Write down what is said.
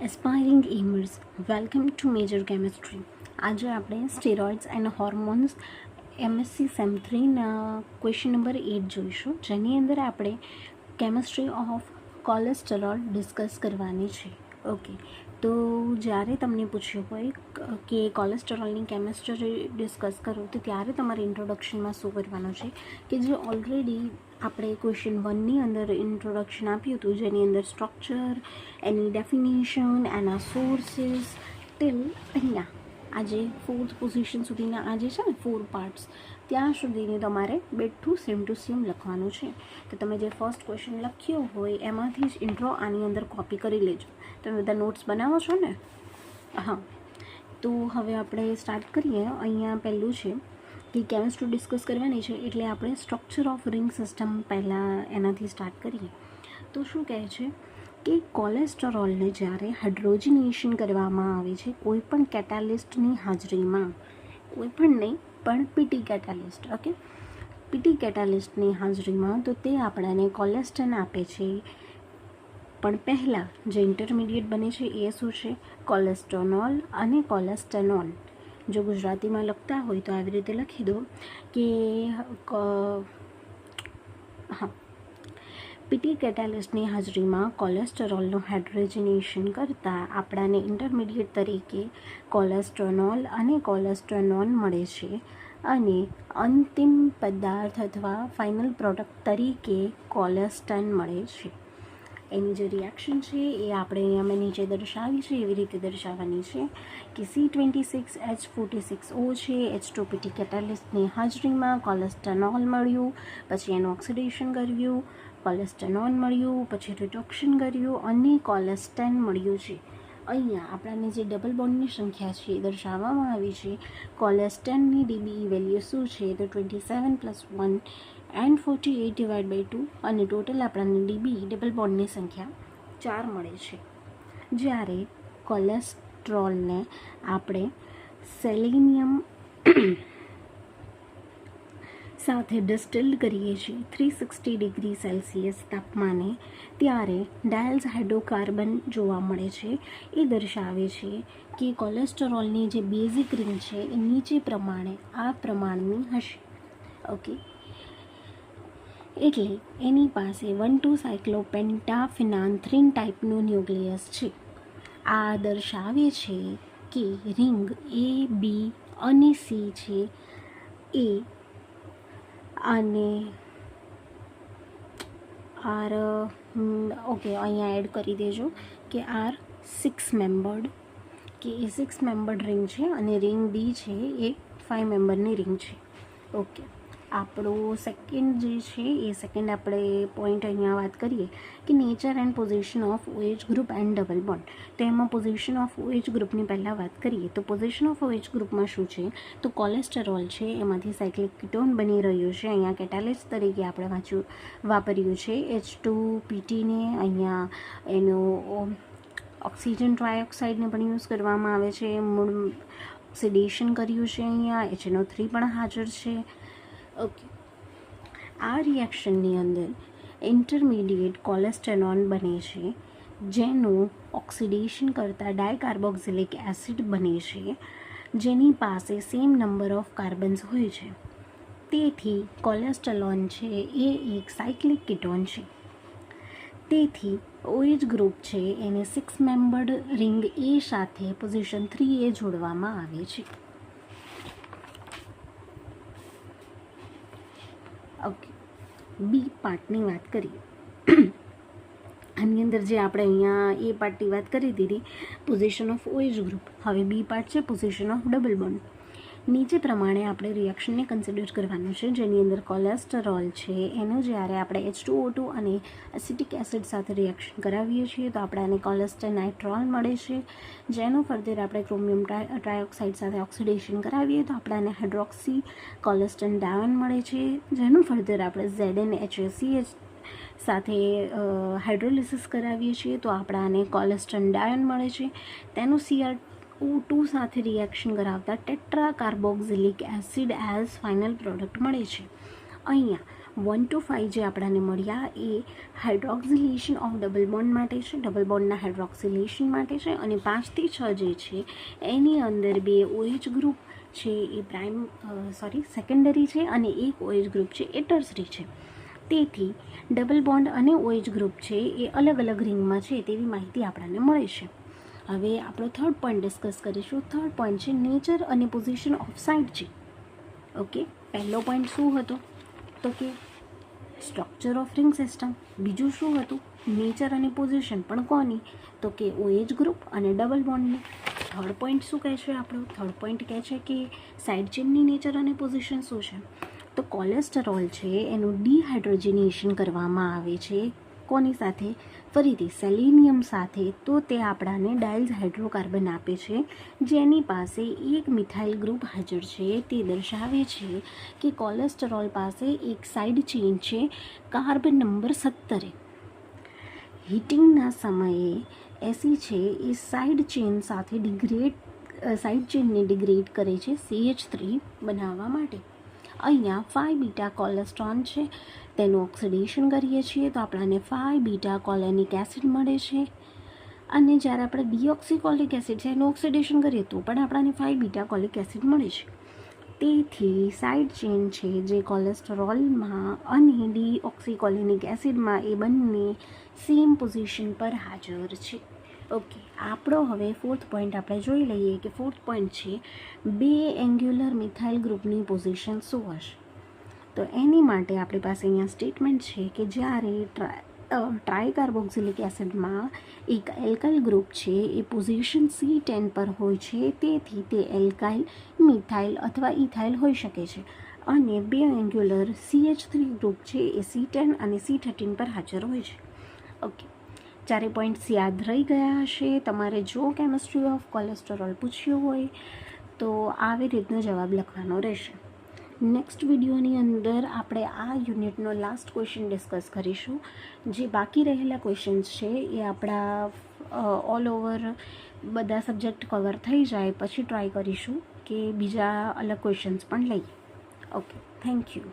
Aspiring aimers welcome to major chemistry. આજે આપણે steroids and hormones MSc sem 3ના question number 8 જોઈશું, જેની અંદર આપણે કેમિસ્ટ્રી ઓફ કોલેસ્ટરોલ ડિસ્કસ કરવાની છે. ઓકે, તો જ્યારે તમને પૂછ્યું હોય કે કોલેસ્ટરોલની કેમિસ્ટ્રી ડિસ્કસ કરો, તો ત્યારે તમારે ઇન્ટ્રોડક્શનમાં શું કરવાનું છે કે જે ઓલરેડી આપણે ક્વેશ્ચન 1ની અંદર ઇન્ટ્રોડક્શન આપ્યું હતું, જેની અંદર સ્ટ્રક્ચર, એની ડેફિનેશન, એના સોર્સિસ ટિલ અહીંયા આજે 4th પોઝિશન સુધીના આજે છે ને 4 પાર્ટ્સ, ત્યાં સુધીની તમારે બેઠું સેમ ટુ સેમ લખવાનું છે. તો તમે જે ફર્સ્ટ ક્વેશ્ચન લખ્યો હોય એમાંથી જ ઇન્ટ્રો આની અંદર કોપી કરી લેજો. તમે બધા નોટ્સ બનાવો છો ને? હા, તો હવે આપણે સ્ટાર્ટ કરીએ. અહીંયા પહેલું છે કે કેમિસ્ટ્રી ડિસ્કસ કરવાની છે, એટલે આપણે સ્ટ્રક્ચર ઓફ રિંગ સિસ્ટમ પહેલાં એનાથી સ્ટાર્ટ કરીએ. તો શું કહે છે કે કોલેસ્ટરોલને જ્યારે હાઇડ્રોજનેશન કરવામાં આવે છે કોઈ પણ કેટાલિસ્ટની હાજરીમાં, કોઈ પણ નહીં પણ પીટી કેટાલિસ્ટ, ઓકે, પીટી કેટાલિસ્ટની હાજરીમાં, તો તે આપણને કોલેસ્ટન આપે છે. પણ પહેલાં જે ઇન્ટરમીડિયેટ બને છે એ શું છે? કોલેસ્ટેનોલ અને કોલેસ્ટેનોલ. જો ગુજરાતીમાં લખતા હોય તો આવી રીતે લખી દો કે હા, પીટી કેટાલિસ્ટની હાજરીમાં કોલેસ્ટેરોલનું હાઇડ્રોજનેશન કરતાં આપણાને ઇન્ટરમીડિયેટ તરીકે કોલેસ્ટેનોલ અને કોલેસ્ટેનોલ મળે છે, અને અંતિમ પદાર્થ અથવા ફાઇનલ પ્રોડક્ટ તરીકે કોલેસ્ટન મળે છે. એની જે રિએક્શન છે એ આપણે અહીંયા મેં નીચે દર્શાવી છે એવી રીતે દર્શાવવાની છે કે C26H46O છે, H2 પીટી કેટાલિસ્ટની હાજરીમાં કોલેસ્ટેનોલ મળ્યું, પછી એનું ઓક્સિડેશન કર્યું, કોલેસ્ટેનોલ મળ્યું, પછી રિડક્શન કર્યું અને કોલેસ્ટેન મળ્યું છે. અહીંયા આપણને જે ડબલ બોન્ડની સંખ્યા છે એ દર્શાવવામાં આવી છે. કોલેસ્ટેનની ડીબી વેલ્યુ શું છે? તો 27 + 1 એન્ડ 48/2, અને ટોટલ આપણને ડીબી ડબલ બોન્ડની સંખ્યા 4 મળે છે. જ્યારે કોલેસ્ટ્રોલને આપણે સેલેનિયમ સાથે ડિસ્ટિલ્ડ કરીએ છીએ 360 ડિગ્રી સેલ્સિયસ તાપમાને, ત્યારે ડાયલ્સ હાઇડ્રોકાર્બન જોવા મળે છે. એ દર્શાવે છે કે કોલેસ્ટેરોલની જે બેઝિક રિંગ છે એ નીચે પ્રમાણે આ પ્રમાણની હશે. ઓકે, એટલે એની પાસે 1,2 સાયક્લોપેન્ટાફિનાન્થ્રીન ટાઈપનું ન્યુક્લિયસ છે. આ દર્શાવે છે કે રિંગ A, B અને C છે એ, અને આર ઓકે અહીંયા એડ કરી દેજો કે આર 6 મેમ્બર્ડ, કે એ 6 મેમ્બર્ડ રિંગ છે, અને રિંગ D છે એ 5 મેમ્બરની રિંગ છે. ઓકે, આપણો સેકન્ડ જે છે એ સેકન્ડ આપણે પોઈન્ટ અહીંયા વાત કરીએ કે nature and position of OH group and double bond. તો એમાં પોઝિશન ઓફ OH ગ્રુપની પહેલાં વાત કરીએ તો પોઝિશન ઓફ OH ગ્રુપમાં શું છે? તો કોલેસ્ટેરોલ છે એમાંથી સાયક્લિક કીટોન બની રહ્યું છે. અહીંયા કેટાલિસ્ટ તરીકે આપણે વાપર્યું છે H2 પીટીને. અહીંયા એનું ઓક્સિજન ટ્રાયોક્સાઇડને પણ યુઝ કરવામાં આવે છે. મૂળ ઓક્સિડેશન કર્યું છે. અહીંયા HNO3 પણ હાજર છે. ઓકે, આ રિએક્શનની અંદર ઇન્ટરમીડિયેટ કોલેસ્ટેનોલ બને છે, જેનું ઓક્સિડેશન કરતાં ડાયકાર્બોક્સિલિક એસિડ બને છે, જેની પાસે સેમ નંબર ઓફ કાર્બન્સ હોય છે. તેથી કોલેસ્ટેરોલ છે એ એક સાયક્લિક કીટોન છે. તેથી OH ગ્રુપ છે એને 6 મેમ્બર્ડ રિંગ A સાથે પોઝિશન 3A જોડવામાં આવે છે. ઓકે, બી પાર્ટની વાત કરીએ. આની અંદર જે આપણે અહીંયા એ પાર્ટની વાત કરી દીધી, પોઝિશન ઓફ OH ગ્રુપ. હવે બી પાર્ટ છે પોઝિશન ઓફ ડબલ બોન્ડ. નીચે પ્રમાણે આપણે રિએક્શનને કન્સિડર કરવાનું છે, જેની અંદર કોલેસ્ટેરોલ છે એનું જ્યારે આપણે H2O2 અને એસિટિક એસિડ સાથે રિએક્શન કરાવીએ છીએ તો આપણને કોલેસ્ટેનાઇટ્રોલ મળે છે. જેનું ફર્ધર આપણે ક્રોમિયમ ટ્રાયોક્સાઇડ સાથે ઓક્સિડેશન કરાવીએ તો આપણને હાઇડ્રોક્સી કોલેસ્ટેન ડાયોન મળે છે. જેનું ફર્ધર આપણે ZnHACH સાથે હાઇડ્રોલિસિસ કરાવીએ છીએ તો આપણને કોલેસ્ટેન ડાયોન મળે છે. તેનું CO2 સાથે રિએક્શન કરાવતા tetra carboxylic acid as final product મળે છે. અહીંયા 1 to 5 જે આપણને મળ્યા એ હાઇડ્રોક્સિલેશન ઓફ ડબલ બોન્ડ માટે છે, ડબલ બોન્ડના હાઇડ્રોક્સિલેશન માટે છે. અને 5 થી 6 જે છે એની અંદર 2 OH ગ્રુપ છે એ સેકન્ડરી છે અને એક OH ગ્રુપ છે એ ટર્સરી છે. તેથી ડબલ બોન્ડ અને OH ગ્રુપ છે એ અલગ અલગ રિંગમાં છે તેવી માહિતી આપણને મળે છે. હવે આપણો થર્ડ પોઈન્ટ ડિસ્કસ કરીશું. થર્ડ પોઈન્ટ છે નેચર અને position off side chain. Okay, પહેલો પોઈન્ટ શું હતો તો કે સ્ટ્રક્ચર ઓફ રિંગ સિસ્ટમ. બીજું શું હતું? નેચર અને પોઝિશન, પણ કોની? તો કે OH ગ્રુપ અને ડબલ બોન્ડની. થર્ડ પોઈન્ટ શું કહે છે આપણો? થર્ડ પોઈન્ટ કહે છે કે સાઇડ ચેનની નેચર અને પોઝિશન શું છે? તો કોલેસ્ટરોલ છે એનું ડિહાઇડ્રોજનેશન કરવામાં આવે છે કોની સાથે? ફરીથી સેલેનિયમ સાથે. તો તે આપણાને ડાયલ્સ હાઇડ્રોકાર્બન આપે છે, જેની પાસે એક મિથાઇલ ગ્રુપ હાજર છે. તે દર્શાવે છે કે કોલેસ્ટરોલ પાસે એક સાઇડ ચેન છે કાર્બન નંબર 17. હીટિંગના સમયે એસી છે એ સાઇડ ચેન સાથે સાઇડ ચેનને ડિગ્રેડ કરે છે CH3 બનાવવા માટે. અહીંયા 5 બીટા કોલેસ્ટ્રોન છે, તેનું ઓક્સિડેશન કરીએ છીએ તો આપણને 5 બીટા કોલેનિક એસિડ મળે છે. અને જ્યારે આપણે ડીઓક્સીકોલિક એસિડ છે એનું ઓક્સિડેશન કરીએ તો પણ આપણને 5 બીટા કોલિક એસિડ મળે છે. તેથી સાઇડ ચેન છે જે કોલેસ્ટરોલમાં અને ડીઓક્સીકોલિક એસિડમાં એ બંને સેમ પોઝિશન પર હાજર છે. ઓકે, આપણો હવે ફોર્થ પોઈન્ટ આપણે જોઈ લઈએ કે ફોર્થ પોઈન્ટ છે 2 એન્ગ્યુલર મિથાઇલ ગ્રુપની પોઝિશન શું હશે. તો એની માટે આપણી પાસે અહીંયા સ્ટેટમેન્ટ છે કે જ્યારે ટ્રાયકાર્બોક્સિલિક એસિડમાં એક એલ્કાઇલ ગ્રુપ છે એ પોઝિશન C10 પર હોય છે, તેથી તે એલ્કાઇલ, મિથાઇલ અથવા ઇથાઇલ હોઈ શકે છે. અને 2 એન્ગ્યુલર CH3 ગ્રુપ છે એ C10 અને C13 પર હાજર હોય છે. ઓકે, ચારે પોઈન્ટ્સ યાદ રહી ગયા હશે. તમારે જો કેમિસ્ટ્રી ઓફ કોલેસ્ટરોલ પૂછ્યું હોય તો આવી રીતનો જવાબ લખવાનો રહેશે. નેક્સ્ટ વિડીયોની અંદર આપણે આ યુનિટનો લાસ્ટ ક્વેશ્ચન ડિસ્કસ કરીશું. જે બાકી રહેલા ક્વેશ્ચન્સ છે એ આપણા ઓલ ઓવર બધા સબ્જેક્ટ કવર થઈ જાય પછી ટ્રાય કરીશું કે બીજા અલગ ક્વેશ્ચન્સ પણ લઈએ. Okay, thank you.